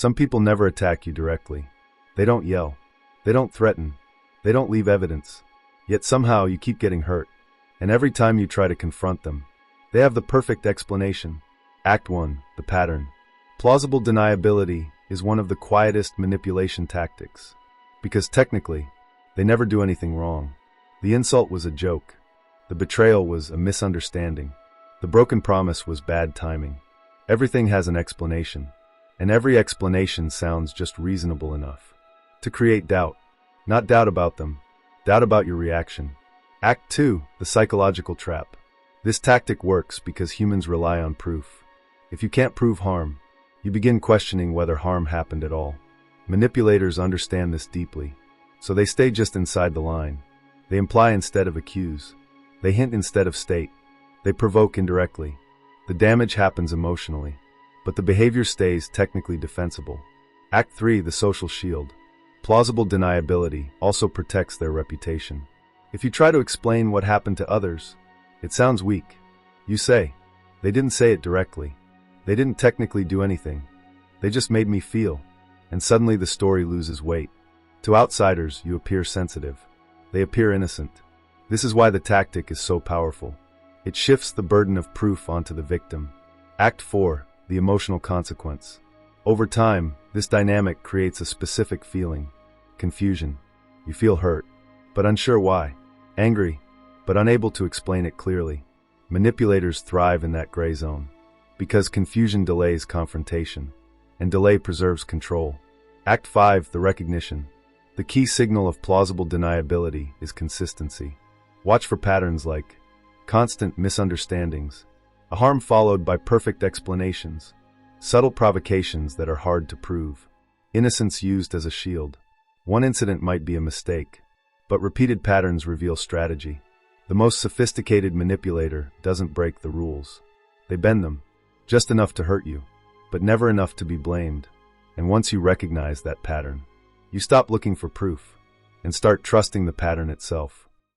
Some people never attack you directly. They don't yell. They don't threaten. They don't leave evidence. Yet somehow you keep getting hurt. And every time you try to confront them, they have the perfect explanation. Act 1. The pattern. Plausible deniability is one of the quietest manipulation tactics. Because technically, they never do anything wrong. The insult was a joke. The betrayal was a misunderstanding. The broken promise was bad timing. Everything has an explanation. And every explanation sounds just reasonable enough to create doubt. Not doubt about them, doubt about your reaction. Act 2. The psychological trap. This tactic works because humans rely on proof. If you can't prove harm, you begin questioning whether harm happened at all. Manipulators understand this deeply, so they stay just inside the line. They imply instead of accuse. They hint instead of state. They provoke indirectly. The damage happens emotionally, but the behavior stays technically defensible. Act 3. The social shield. Plausible deniability also protects their reputation. If you try to explain what happened to others, it sounds weak. You say, they didn't say it directly. They didn't technically do anything. They just made me feel. And suddenly the story loses weight. To outsiders, you appear sensitive. They appear innocent. This is why the tactic is so powerful. It shifts the burden of proof onto the victim. Act 4. The emotional consequence. Over time, this dynamic creates a specific feeling. Confusion. You feel hurt, but unsure why. Angry, but unable to explain it clearly. Manipulators thrive in that gray zone, because confusion delays confrontation, and delay preserves control. Act 5. The recognition. The key signal of plausible deniability is consistency. Watch for patterns like constant misunderstandings, a harm followed by perfect explanations, subtle provocations that are hard to prove, innocence used as a shield. One incident might be a mistake, but repeated patterns reveal strategy. The most sophisticated manipulator doesn't break the rules. They bend them, just enough to hurt you, but never enough to be blamed. And once you recognize that pattern, you stop looking for proof and start trusting the pattern itself.